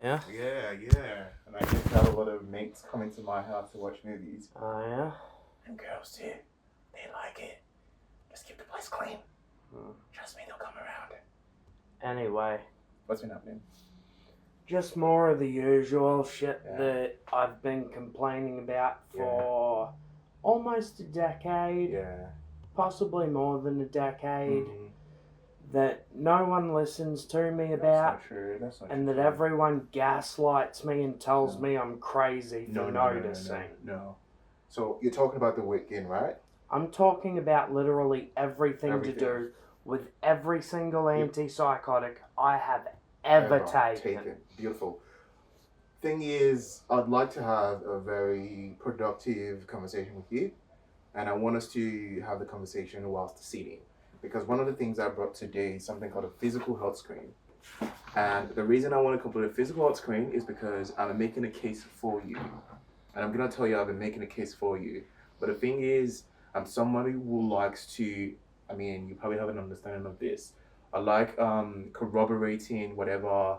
Yeah? Yeah. And I get to have a lot of mates coming to my house to watch movies. Oh, yeah? And girls too. They like it. Just keep the place clean. Trust me, they'll come around. Anyway. What's been happening? Just more of the usual shit that I've been complaining about for almost a decade. Yeah. Possibly more than a decade. That no one listens to me about. That's not true. And that everyone gaslights me and tells me I'm crazy for noticing. No. So you're talking about the weight gain, right? I'm talking about literally everything to do with every single antipsychotic I have ever taken. Beautiful. Thing is, I'd like to have a very productive conversation with you, and I want us to have the conversation whilst sitting, because one of the things I brought today is something called a physical health screen. And the reason I want to complete a physical health screen is because I'm making a case for you, and I'm gonna tell you I've been making a case for you. But the thing is, I'm somebody who likes to, I mean, you probably have an understanding of this. I like corroborating whatever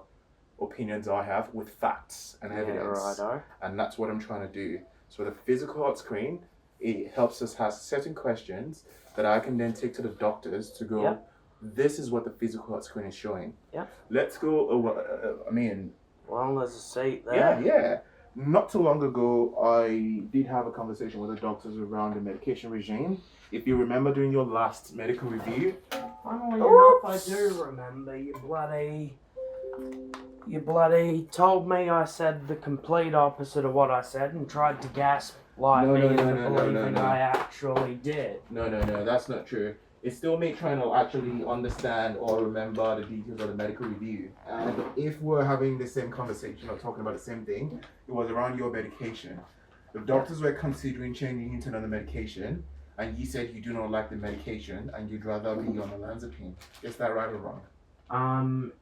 opinions I have with facts and evidence. Righto. And that's what I'm trying to do. So the physical health screen, it helps us have certain questions that I can then take to the doctors to go, this is what the physical health screen is showing. Let's go, well, there's a seat there. Yeah. Not too long ago, I did have a conversation with the doctors around the medication regime. If you remember during your last medical review. Funnily enough, I do remember. You bloody told me I said the complete opposite of what I said and tried to gaslight me into believing I actually did. No, that's not true. It's still me trying to actually understand or remember the details of the medical review. And if we're having the same conversation or talking about the same thing, it was around your medication. The doctors were considering changing you to another medication, and you said you do not like the medication and you'd rather be on olanzapine. Is that right or wrong?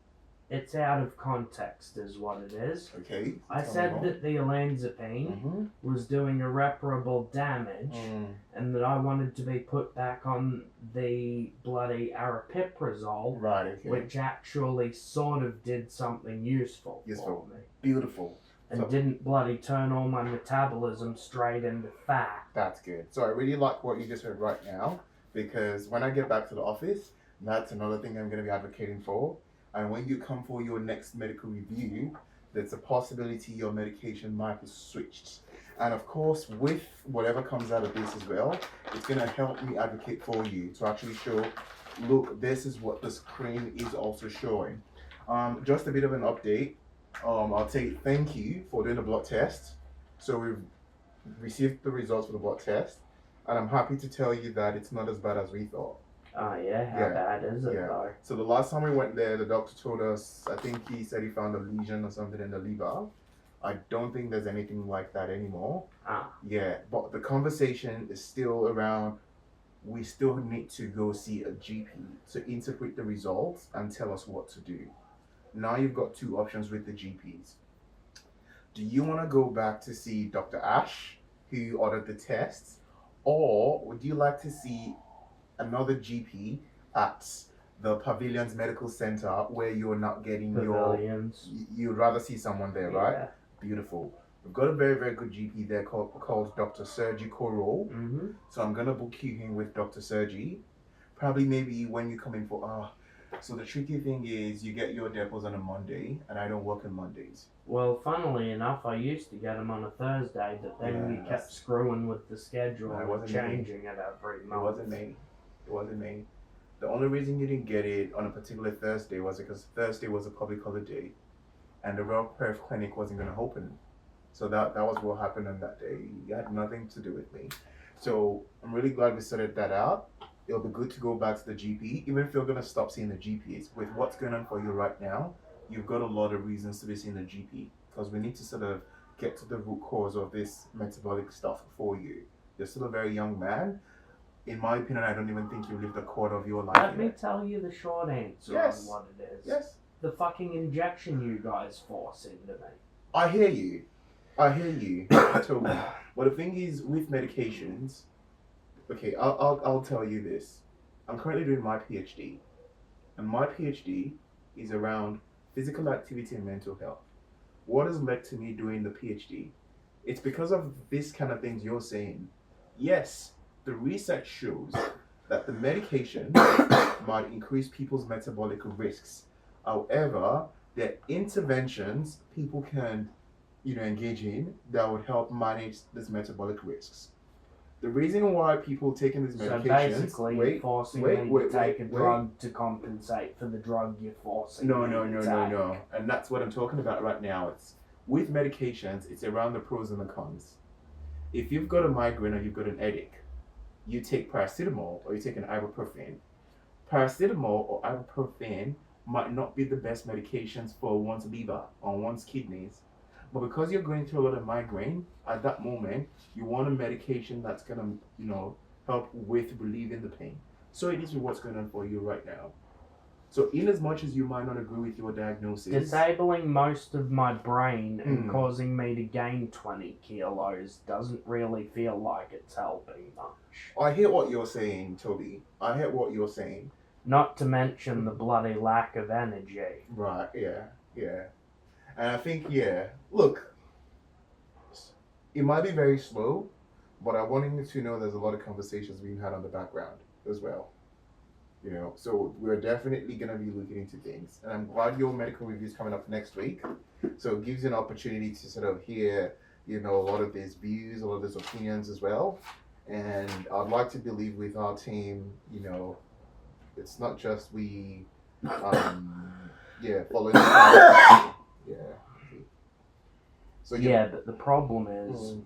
It's out of context is what it is. Okay. I said that the olanzapine was doing irreparable damage and that I wanted to be put back on the bloody aripiprazole, which actually sort of did something useful for me. Beautiful. And didn't bloody turn all my metabolism straight into fat. That's good. So I really like what you just heard right now, because when I get back to the office, that's another thing I'm going to be advocating for. And when you come for your next medical review, there's a possibility your medication might be switched. And of course, with whatever comes out of this as well, it's going to help me advocate for you to actually show, look, this is what the screen is also showing. Just a bit of an update. I'll say thank you for doing the blood test. So we've received the results for the blood test. And I'm happy to tell you that it's not as bad as we thought. Oh yeah, how bad is it though? So the last time we went there, the doctor told us, I think he said he found a lesion or something in the liver. I don't think there's anything like that anymore. Yeah, but the conversation is still around, we still need to go see a GP to interpret the results and tell us what to do. Now you've got two options with the GPs. Do you want to go back to see Dr. Ash, who ordered the tests, or would you like to see another GP at the Pavilions Medical Center where you're not getting you'd rather see someone there, right? Beautiful. We've got a very, very good GP there called Dr. Sergi Corol. So I'm going to book you in with Dr. Sergi. Probably maybe when you come in for, so the tricky thing is you get your depots on a Monday and I don't work on Mondays. Well, funnily enough, I used to get them on a Thursday, but then we kept screwing with the schedule and changing it every month. It wasn't me. The only reason you didn't get it on a particular Thursday was because Thursday was a public holiday and the Royal Perth Clinic wasn't going to open. So that was what happened on that day. It had nothing to do with me. So I'm really glad we sorted that out. It'll be good to go back to the GP, even if you're going to stop seeing the GPs. With what's going on for you right now, you've got a lot of reasons to be seeing the GP, because we need to sort of get to the root cause of this metabolic stuff for you. You're still a very young man. In my opinion, I don't even think you lived a quarter of your life Let me tell you the short answer on what it is. Yes. The fucking injection you guys force into me. I hear you. Totally. But the thing is, with medications, okay, I'll tell you this. I'm currently doing my PhD. And my PhD is around physical activity and mental health. what has led to me doing the PhD? It's because of this kind of things you're saying. Yes, the research shows that the medication might increase people's metabolic risks. However, there are interventions people can, engage in that would help manage these metabolic risks. The reason why people taking these medications... So basically, you're forcing me to take a drug to compensate for the drug you're forcing me to take. No. And that's what I'm talking about right now. It's with medications, it's around the pros and the cons. If you've got a migraine or you've got an headache, you take paracetamol or you take an ibuprofen. Paracetamol or ibuprofen might not be the best medications for one's liver or one's kidneys. But because you're going through a lot of migraine, at that moment, you want a medication that's going to, help with relieving the pain. So it is what's going on for you right now. So in as much as you might not agree with your diagnosis... Disabling most of my brain and causing me to gain 20 kilos doesn't really feel like it's helping much. I hear what you're saying, Toby. I hear what you're saying. Not to mention the bloody lack of energy. Right, yeah. And I think, look, it might be very slow, but I want you to know there's a lot of conversations being had on the background as well. So we're definitely going to be looking into things. And I'm glad your medical review is coming up next week. So it gives you an opportunity to sort of hear, a lot of these views, a lot of these opinions as well. And I'd like to believe with our team, it's not just we, following the So but the problem is,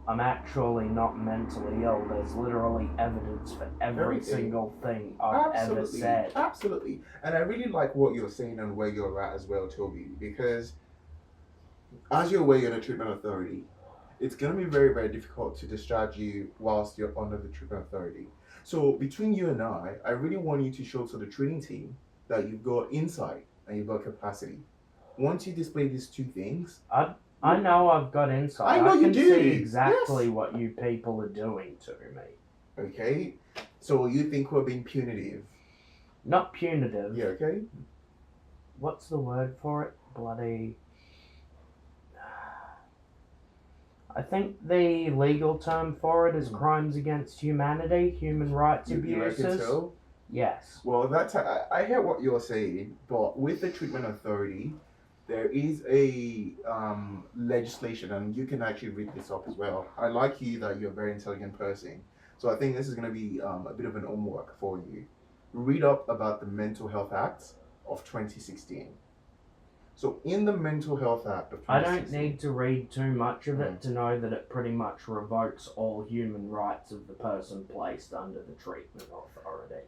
I'm actually not mentally ill. There's literally evidence for every single thing I've ever said. Absolutely. And I really like what you're saying and where you're at as well, Toby, because as you're aware, you're the treatment authority. It's going to be very, very difficult to discharge you whilst you're under the treatment authority. So between you and I really want you to show to the treating team that you've got insight and you've got capacity. Once you display these two things... I know I've got insight. I know you do. I can see exactly what you people are doing to me. Okay. So you think we're being punitive? Not punitive. Yeah, okay. What's the word for it? Bloody... I think the legal term for it is crimes against humanity, human rights abuses. You reckon so? Yes. Well, I hear what you're saying, but with the treatment authority, there is a legislation, and you can actually read this up as well. I like you that you're a very intelligent person, so I think this is going to be a bit of an homework for you. Read up about the Mental Health Act of 2016. So in the Mental Health Act of 2016... I don't need to read too much of it to know that it pretty much revokes all human rights of the person placed under the treatment authority.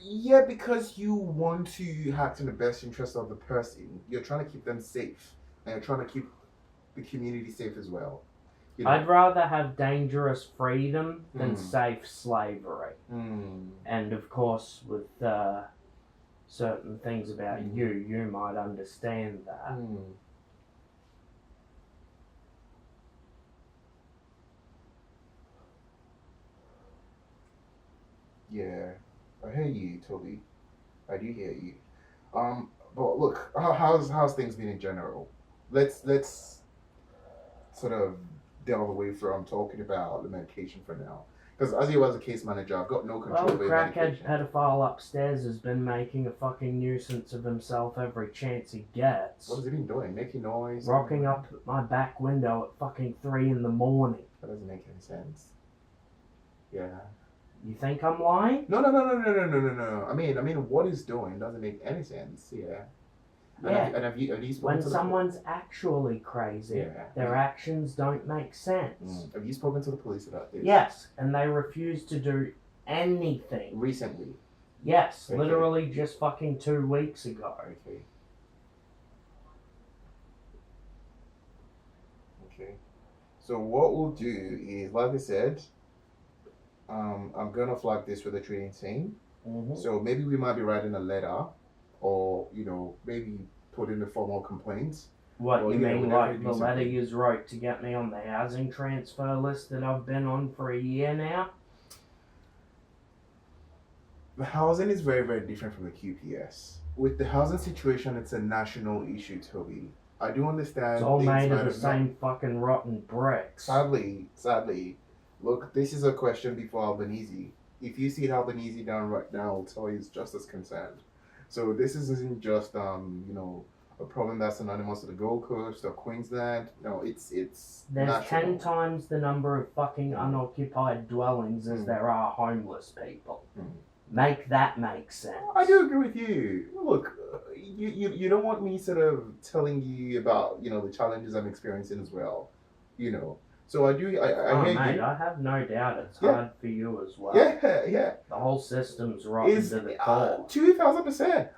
Yeah, because you want to act in the best interest of the person. You're trying to keep them safe, and you're trying to keep the community safe as well. I'd rather have dangerous freedom than safe slavery. And of course, with certain things about you might understand that. Yeah. I hear you, Toby. I do hear you. But look, how's things been in general? Let's sort of delve away from talking about the medication for now. Because as you as a case manager, I've got no control over your medication. Crackhead pedophile upstairs has been making a fucking nuisance of himself every chance he gets. What has he been doing? Making noise? Rocking up at my back window at fucking 3 in the morning. That doesn't make any sense. Yeah. You think I'm lying? No. I mean, what he's doing doesn't make any sense. Yeah. And have you spoken when someone's actually crazy, their actions don't make sense. Have you spoken to the police about this? Yes, and they refuse to do anything. Recently? Yes, literally just fucking 2 weeks ago. Okay. So what we'll do is, like I said, I'm gonna flag this with the training team. So maybe we might be writing a letter, or maybe put in a formal complaint. What, you mean like the letter you wrote to get me on the housing transfer list that I've been on for a year now? The housing is very, very different from the QPS. With the housing situation, it's a national issue, Toby. I do understand. It's all made of the same fucking rotten bricks. Sadly. Look, this is a question before Albanese. If you see Albanese down right now, I'll tell you it's just as concerned. So this isn't just a problem that's synonymous to the Gold Coast or Queensland. No, it's There's national. 10 times the number of fucking unoccupied dwellings as there are homeless people. Make that make sense. I do agree with you. Look, you don't want me sort of telling you about the challenges I'm experiencing as well. So I do. I hear mate, you. I have no doubt it's hard for you as well. Yeah. The whole system's rotten to the core. 2,000%.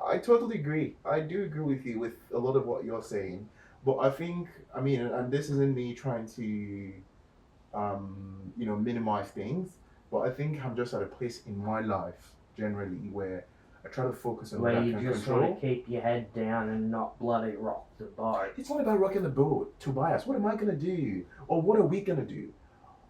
I totally agree. I do agree with you with a lot of what you're saying. But I think, and this isn't me trying to, minimize things. But I think I'm just at a place in my life generally where I try to focus on what I can control. Where you just want to keep your head down and not bloody rock the boat. It's not about rocking the boat, Tobias. What am I gonna do, or what are we gonna do?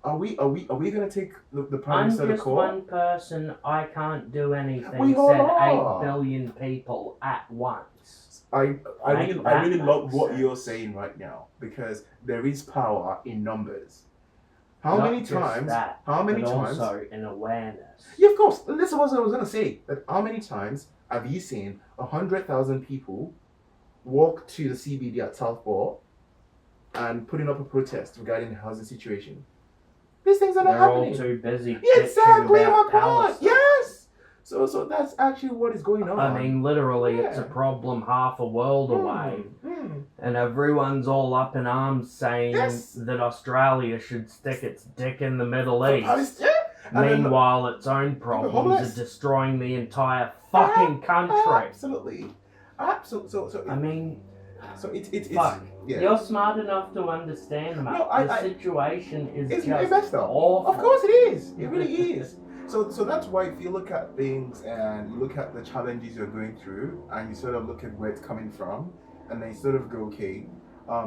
Are we gonna take the Prime Minister to court? I'm just one person. I can't do anything. Said 8 billion people at once. I really love what you're saying right now because there is power in numbers. How many times? Also in awareness. Yeah, of course. This is what I was gonna say. That how many times have you seen 100,000 people walk to the CBD at Southport and putting up a protest regarding the housing situation? These things are not happening. They're all too busy. Exactly my point. Yes. So that's actually what is going on. I mean, literally, it's a problem half a world away. And everyone's all up in arms saying that Australia should stick its dick in the Middle East. Meanwhile, its own problems are destroying the entire fucking country. Absolutely. So it's fuck. You're smart enough to understand, mate. The situation is just awful. Of course it is. It really is. So that's why if you look at things and you look at the challenges you're going through and you sort of look at where it's coming from and then you sort of go, okay,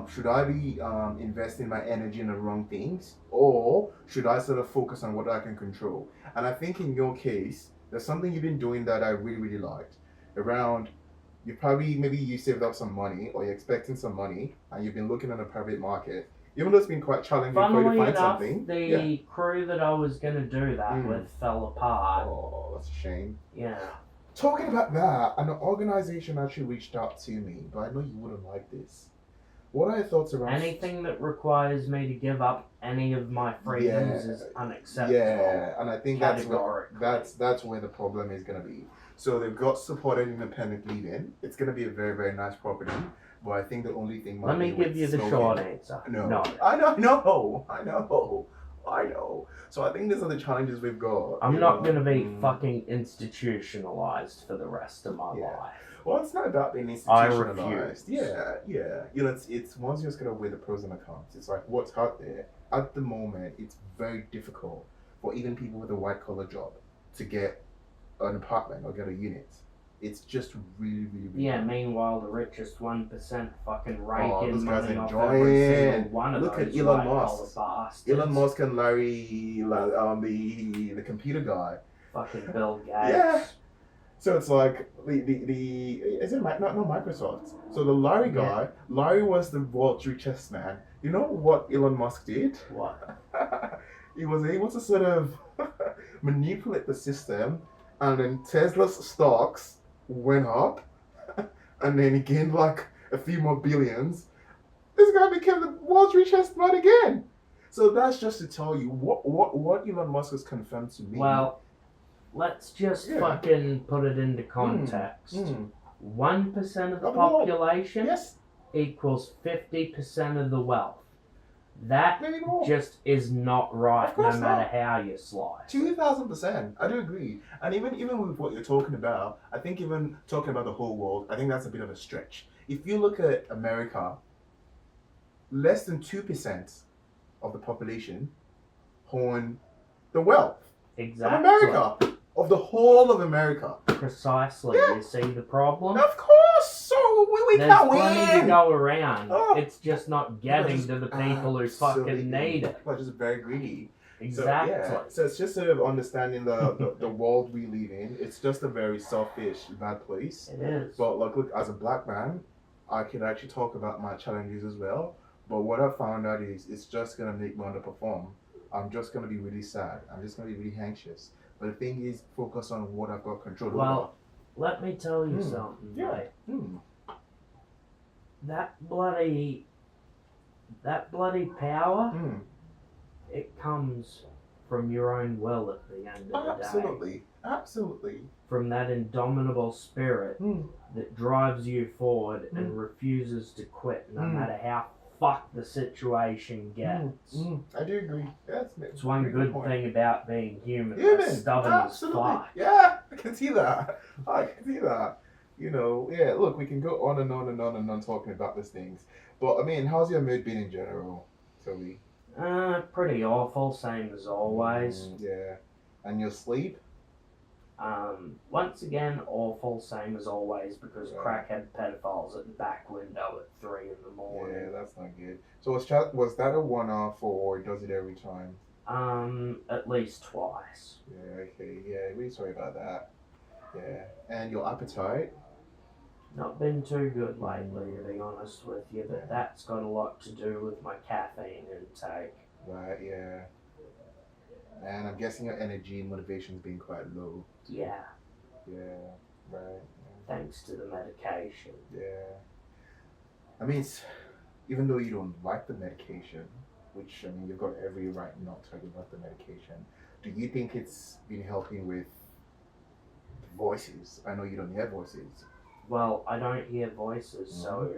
should I be investing my energy in the wrong things or should I sort of focus on what I can control? And I think in your case, there's something you've been doing that I really, really liked. Maybe you saved up some money or you're expecting some money and you've been looking at the private market. Even though it's been quite challenging for you to find something. The crew that I was going to do that with fell apart. Oh, that's a shame. Yeah. Talking about that, an organization actually reached out to me, but I know you wouldn't like this. What are your thoughts around... Anything that requires me to give up any of my freedoms is unacceptable. Yeah, and I think that's where the problem is going to be. So they've got supported independent living. It's going to be a very, very nice property. But I think the only thing... Let me give you the short answer. No. I know. So I think these are the challenges we've got. I'm not going to be fucking institutionalized for the rest of my life. Well, it's not about being institutionalized. I refuse. Yeah. It's once you just gotta weigh the pros and the cons. It's like what's out there. At the moment, it's very difficult for even people with a white-collar job to get an apartment or get a unit. It's just really, really, really hard. Meanwhile, the richest 1% fucking rake in money off enjoying. every single one of Look those at Elon Musk. bastards. Elon Musk and Larry, the computer guy. Fucking Bill Gates. Yeah. So it's like not Microsoft. So the Larry guy, Larry was the world's richest man. You know what Elon Musk did? What? He was able to sort of manipulate the system, and then Tesla's stocks went up, and then he gained like a few more billions. This guy became the world's richest man again. So that's just to tell you what Elon Musk has confirmed to me. Well, let's just fucking put it into context. 1% of the population equals 50% of the wealth. That just is not right, no matter how you slice. 2,000%. I do agree. And even with what you're talking about, I think even talking about the whole world, I think that's a bit of a stretch. If you look at America, less than 2% of the population own the wealth of America. Of the whole of America. Precisely. Yeah. You see the problem? Of course. So we can't win. There's plenty to go around. It's just not getting to the people who fucking need it. People are just very greedy. Exactly. So it's just sort of understanding the world we live in. It's just a very selfish, bad place. It is. But look, as a black man, I can actually talk about my challenges as well. But what I found out is it's just gonna make me underperform. I'm just gonna be really sad. I'm just gonna be really anxious. But the thing is, focus on what I've got control over. Well, let me tell you something, mate. That bloody power, it comes from your own will at the end of the day. Absolutely. From that indomitable spirit that drives you forward and refuses to quit no matter how fucked the situation gets. I do agree. Yes, it's one good thing about being human. Stubborn as fuck. Yeah, I can see that. You know, yeah, look, we can go on and on and on and on talking about these things. But, I mean, how's your mood been in general, Toby? Pretty awful, same as always. Yeah. And your sleep? Once again, awful, same as always, because crackhead pedophiles at the back window at 3 in the morning. Yeah, that's not good. So was that a one-off, or does it every time? At least twice. Yeah, okay, yeah, really sorry about that. Yeah. And your appetite? Not been too good lately, to be honest with you, but that's got a lot to do with my caffeine intake. Right, yeah. And I'm guessing your energy and motivation's been quite low. Yeah. Yeah, right. Yeah. Thanks to the medication. Yeah. I mean, even though you don't like the medication, which, I mean, you've got every right not to like the medication, do you think it's been helping with voices? I know you don't hear voices. Well, I don't hear voices, so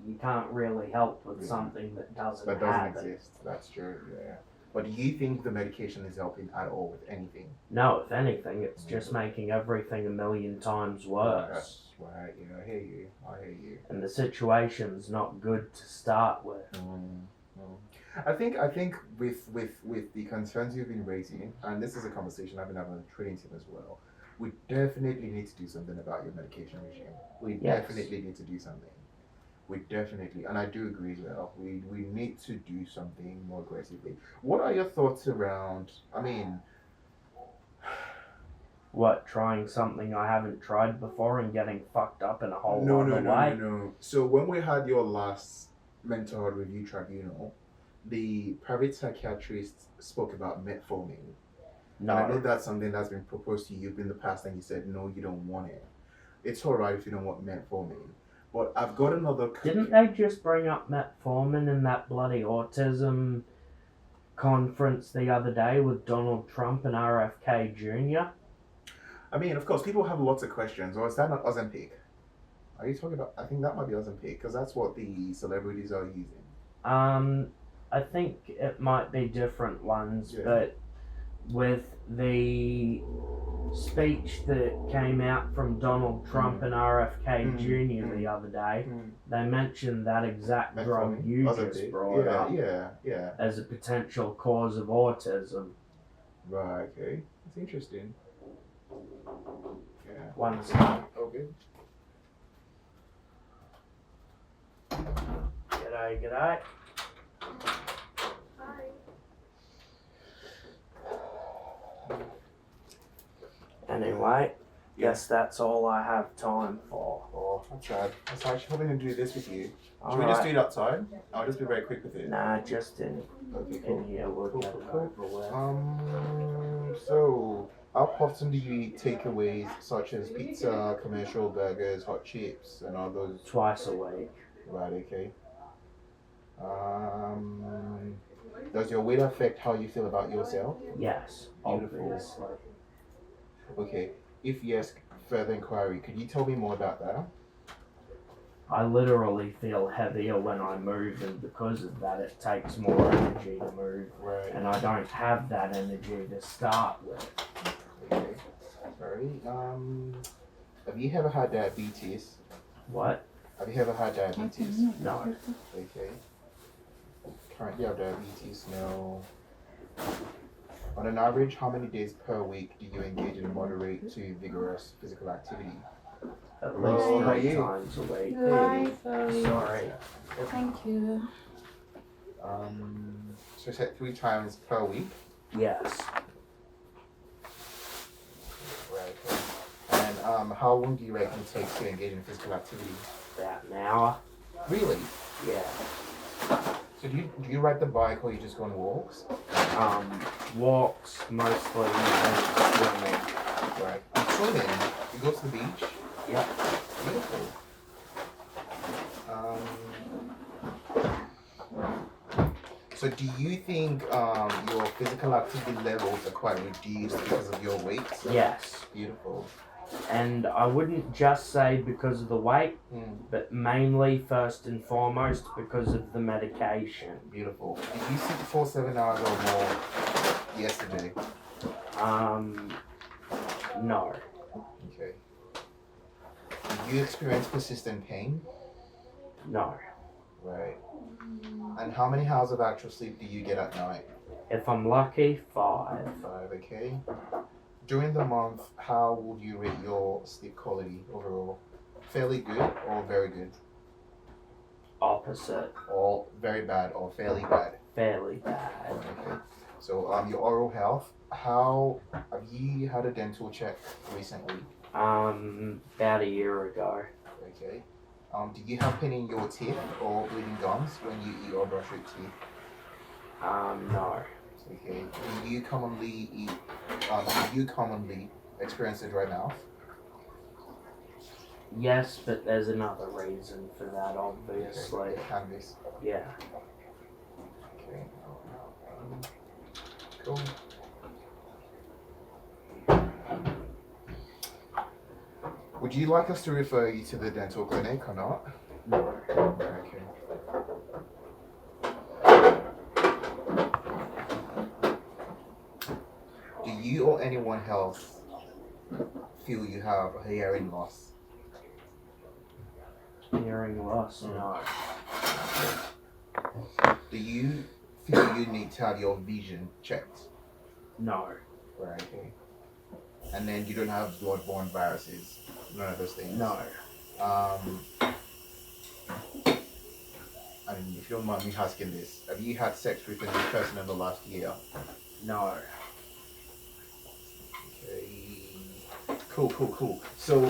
you can't really help with something that doesn't exist. That's true, yeah. But do you think the medication is helping at all with anything? No, if anything, it's just making everything a million times worse. Right, yeah, I hear you. And the situation's not good to start with. I think with the concerns you've been raising, and this is a conversation I've been having with the training team as well, we definitely need to do something about your medication regime. We definitely need to do something. We definitely, and I do agree as well, we need to do something more aggressively. What are your thoughts around, I mean... What, trying something I haven't tried before and getting fucked up in a whole lot of way? No. So when we had your last mental health review tribunal, the private psychiatrist spoke about metformin. No. And I know that's something that's been proposed to you in the past and you said, no, you don't want it. It's alright if you don't want metformin. But I've got another... Didn't they just bring up metformin in that bloody autism conference the other day with Donald Trump and RFK Jr.? I mean, of course, people have lots of questions. Or is that not Ozempic? Are you talking about... I think that might be Ozempic, because that's what the celebrities are using. I think it might be different ones, but with the speech that came out from Donald Trump and RFK Jr. the other day, they mentioned that exact drug you just brought up as a potential cause of autism. Right, okay. That's interesting. Yeah. One second. Okay. G'day. Anyway, guess that's all I have time for. Oh, that's right. That's right. I should probably do this with you. Should we just do it outside? I'll just be very quick with it. Nah, just in here. We'll get it over with. So, how often do you eat takeaways such as pizza, commercial burgers, hot chips, and all those? Twice a week. Right, okay. Does your weight affect how you feel about yourself? Yes, obviously. Okay, if yes, further inquiry. Could you tell me more about that? I literally feel heavier when I move, and because of that, it takes more energy to move. Right. And I don't have that energy to start with. Okay. Sorry. Have you ever had diabetes? What? Have you ever had diabetes? No. Okay. Currently have diabetes? No. On an average, how many days per week do you engage in moderate to vigorous physical activity? At least 3 times a week. Sorry. Thank you. So you said 3 times per week? Yes. Right. And how long do you reckon it takes to engage in physical activity? About an hour. Really? Yeah. So do you ride the bike or you just go on walks? Walks mostly and swimming. Right. And swimming? You go to the beach? Yep. Beautiful. So do you think your physical activity levels are quite reduced because of your weight? Yes. Beautiful. And I wouldn't just say because of the weight, but mainly first and foremost because of the medication. Beautiful. Did you sleep for 7 hours or more yesterday? No. Okay. Did you experience persistent pain? No. Right. And how many hours of actual sleep do you get at night? If I'm lucky, 5. 5, okay. During the month, how would you rate your sleep quality overall? Fairly good or very good? Opposite. Or very bad or fairly bad? Fairly bad. Okay. So your oral health, how have you had a dental check recently? About a year ago. Okay. Do you have pain in your teeth or bleeding gums when you eat or brush your teeth? No. Okay. Do you commonly experience a dry mouth? Yes, but there's another reason for that, obviously. Okay. Cannabis. Yeah. Okay. Cool. Would you like us to refer you to the dental clinic or not? No. Okay. Do you or anyone else feel you have a hearing loss? Hearing loss? No. Do you feel you need to have your vision checked? No. Right, okay. And then you don't have bloodborne viruses? None of those things? No. And if you don't mind me asking this, have you had sex with a new person in the last year? No. Okay. Cool. So,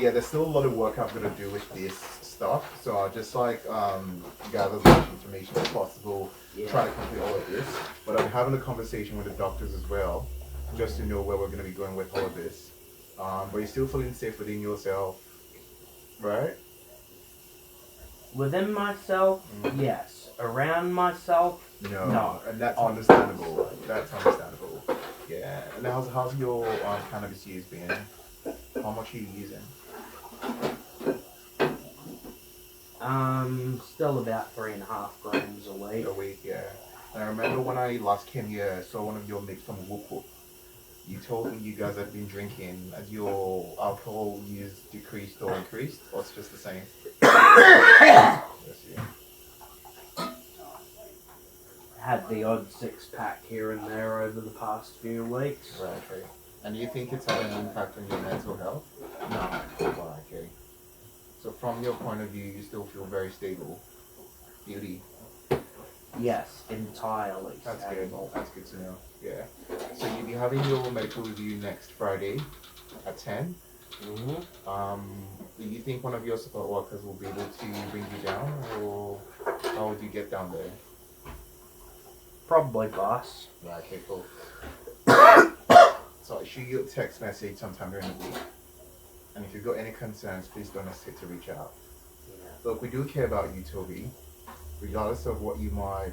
yeah, there's still a lot of work I've got to do with this stuff. So I'll just gather as much information as possible, try to complete all of this. But I'm having a conversation with the doctors as well, just to know where we're going to be going with all of this. But you're still feeling safe within yourself, right? Within myself, yes. Around myself, no. And that's understandable. That's understandable. Yeah. And how's your cannabis use been? How much are you using? Still about 3.5 grams a week. A week, yeah. And I remember when I last came here, I saw one of your mates from Whoop Whoop. You told me you guys had been drinking. Has your alcohol use decreased or increased, or it's just the same? Yes, yeah. Had the odd 6-pack here and there over the past few weeks. Right, okay. And you think it's having an impact on your mental health? No. Right, okay. So from your point of view, you still feel very stable? Beauty? Yes, entirely. That's stable. good. That's good to know. Yeah. So you'll be having your medical review next Friday at 10. Do you think one of your support workers will be able to bring you down, or how would you get down there? Probably bus. Right, okay, cool. So I'll shoot you a text message sometime during the week. And if you've got any concerns, please don't hesitate to reach out. Yeah. Look, we do care about you, Toby. Regardless of what you might,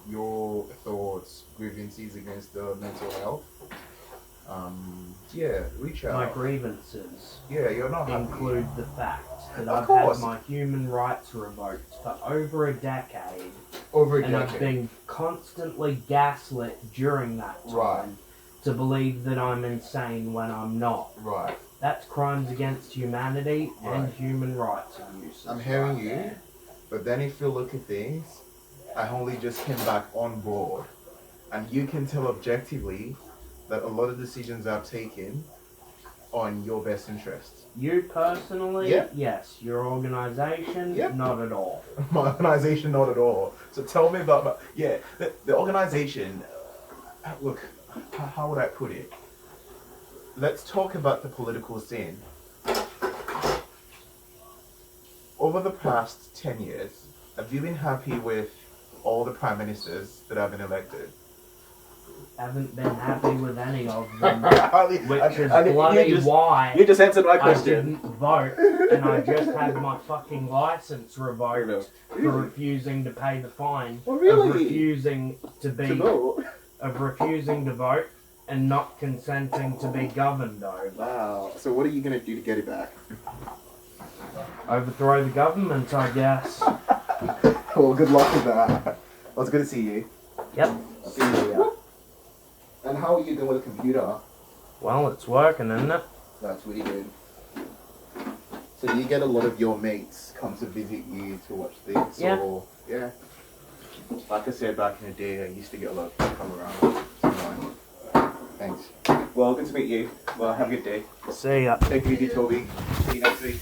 your thoughts, grievances against the mental health. Yeah, reach out. My grievances you're not include the fact that I've course. had my human rights revoked for over a decade. And I've been constantly gaslit during that time to believe that I'm insane when I'm not. Right. That's crimes against humanity and human rights abuses. I'm hearing you, but then if you look at things, I only just came back on board. And you can tell objectively that a lot of decisions I've taken are in your best interests. You personally? Yep. Yes. Your organisation? Yep. Not at all. My organisation, not at all. So tell me about the organisation. Look, how would I put it? Let's talk about the political scene. over the past 10 years, have you been happy with all the prime ministers that have been elected? Haven't been happy with any of them, which is bloody why you just answered my I question. didn't vote, and I just had my fucking license revoked for refusing to pay the fine Well, really? of refusing to vote. Of refusing to vote and not consenting to be governed over. Wow. So what are you going to do to get it back? Overthrow the government, I guess. Well, good luck with that. Well, it's good to see you. Yep. I'll see you later. And how are you doing with the computer? Well, it's working, isn't it? That's really good. So do you get a lot of your mates come to visit you to watch things? Yeah. Or, yeah. Like I said back in the day, I used to get a lot of people come around. Thanks. Well, good to meet you. Well, have a good day. See ya. Take it easy, Toby. See you next week.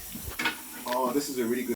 Oh, this is a really good